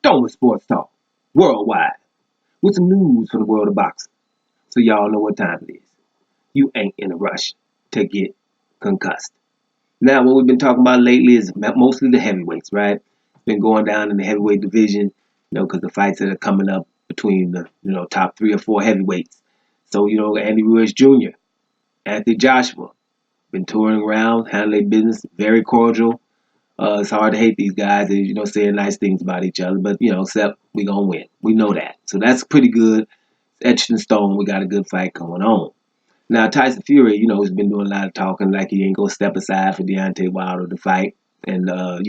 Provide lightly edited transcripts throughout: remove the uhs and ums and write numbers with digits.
Stolen Sports Talk, worldwide, with some news from the world of boxing. So y'all know what time it is. You ain't in a rush to get concussed. Now, what we've been talking about lately is mostly the heavyweights, right? Been going down in the heavyweight division, because the fights that are coming up between the, top 3 or 4 heavyweights. So, Andy Ruiz Jr., Anthony Joshua, been touring around, handling business, very cordial. It's hard to hate these guys and, saying nice things about each other, but, except we going to win. We know that. So that's pretty good. It's etched in stone. We got a good fight going on. Now, Tyson Fury, has been doing a lot of talking like he ain't going to step aside for Deontay Wilder to fight. And, a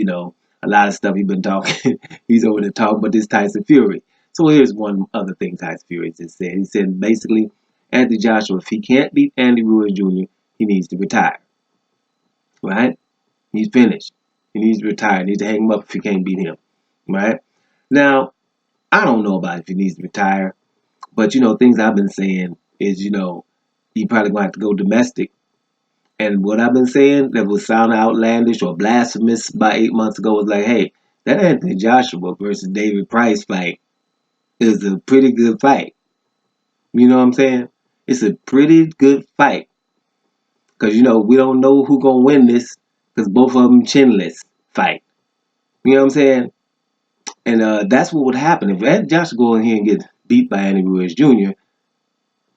lot of stuff he's been talking. He's over to talk, but this Tyson Fury. So here's one other thing Tyson Fury just said. He said, basically, Anthony Joshua, if he can't beat Andy Ruiz Jr., he needs to retire. Right? He's finished. He needs to retire. He needs to hang him up if he can't beat him. Right? Now, I don't know about if he needs to retire, but, things I've been saying is, he probably going to have to go domestic. And what I've been saying that was sound outlandish or blasphemous about 8 months ago was like, hey, that Anthony Joshua versus David Price fight is a pretty good fight. You know what I'm saying? It's a pretty good fight. Because, we don't know who's going to win this because both of them chinless fight. You know what I'm saying? And that's what would happen. If Anthony Joshua go in here and get beat by Andy Ruiz Jr.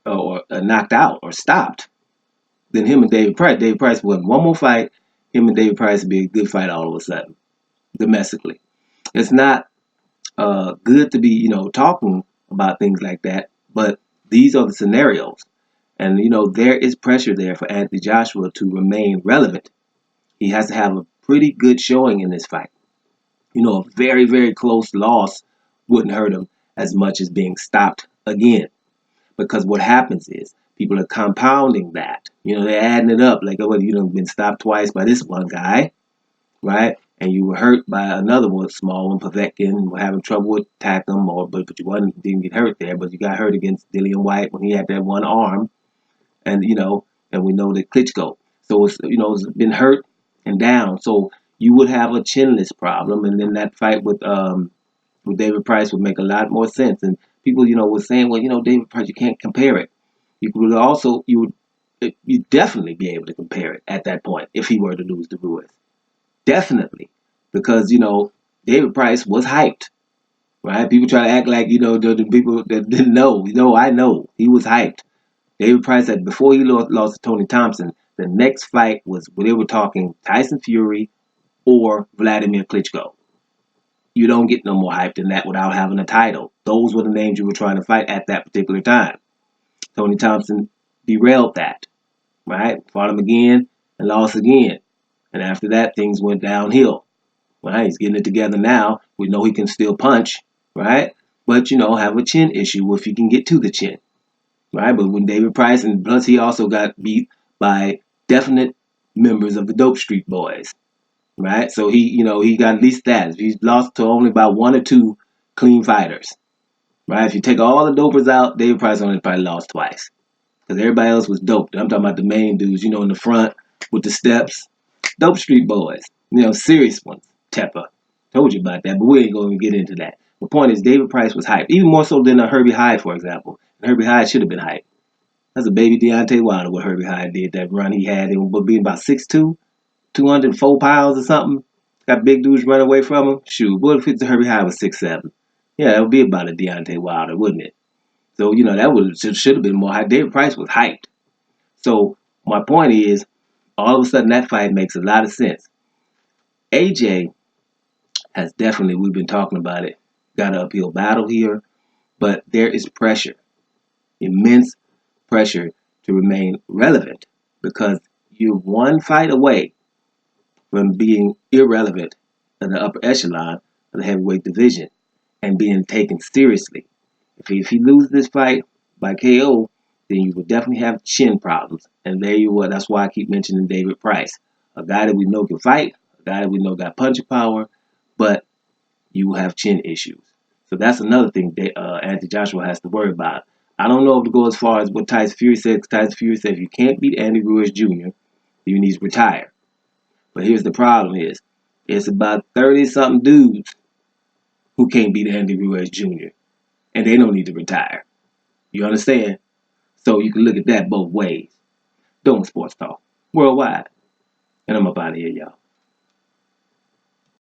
or knocked out or stopped, then him and David Price won one more fight. Him and David Price would be a good fight all of a sudden, domestically. It's not good to be, talking about things like that, but these are the scenarios. And, there is pressure there for Anthony Joshua to remain relevant. He has to have a pretty good showing in this fight. A very, very close loss wouldn't hurt him as much as being stopped again. Because what happens is people are compounding that. They're adding it up. Like, oh, you've been stopped twice by this one guy, right? And you were hurt by another one, small one, Povetkin, were having trouble with Takum, but you didn't get hurt there, but you got hurt against Dillian White when he had that one arm. And, and we know that Klitschko. So, it's been hurt and down. So you would have a chinless problem. And then that fight with David Price would make a lot more sense. And people, were saying, well, David Price, you can't compare it. You'd definitely be able to compare it at that point if he were to lose to Ruiz. Definitely. Because, David Price was hyped. Right? People try to act like, the people that didn't know. I know. He was hyped. David Price said before he lost to Tony Thompson, the next fight was when they were talking Tyson Fury or Vladimir Klitschko. You don't get no more hype than that without having a title. Those were the names you were trying to fight at that particular time. Tony Thompson derailed that, right? Fought him again and lost again. And after that, things went downhill. Right? He's getting it together now. We know he can still punch, right? But, have a chin issue if he can get to the chin, right? But when David Price, and plus he also got beat by definite members of the Dope Street Boys, right? So he got at least that. He's lost to only about 1 or 2 clean fighters, right? If you take all the dopers out, David Price only probably lost twice because everybody else was dope. I'm talking about the main dudes, in the front with the steps, Dope Street Boys, serious ones. Tepper, told you about that, but we ain't going to get into that. The point is, David Price was hyped, even more so than a Herbie Hyde, for example. And Herbie Hyde should have been hyped. That's a baby Deontay Wilder what Herbie Hyde did, that run he had, being about 6'2", 204 pounds or something. Got big dudes running away from him. Shoot, what if it's Herbie Hyde was 6'7"? Yeah, that would be about a Deontay Wilder, wouldn't it? So, that should have been more hyped. David Price was hyped. So, my point is, all of a sudden that fight makes a lot of sense. AJ has definitely, we've been talking about it, got an uphill battle here, but there is pressure, immense pressure to remain relevant because you're one fight away from being irrelevant in the upper echelon of the heavyweight division and being taken seriously. If he loses this fight by KO, then you will definitely have chin problems. And there you are. That's why I keep mentioning David Price, a guy that we know can fight, a guy that we know got punching power, but you have chin issues. So that's another thing that Anthony Joshua has to worry about. I don't know if to go as far as what Tyson Fury said. Tyson Fury said if you can't beat Andy Ruiz Jr., you need to retire. But here's the problem is, it's about 30-something dudes who can't beat Andy Ruiz Jr. And they don't need to retire. You understand? So you can look at that both ways. Doing sports talk worldwide. And I'm up out of here, y'all.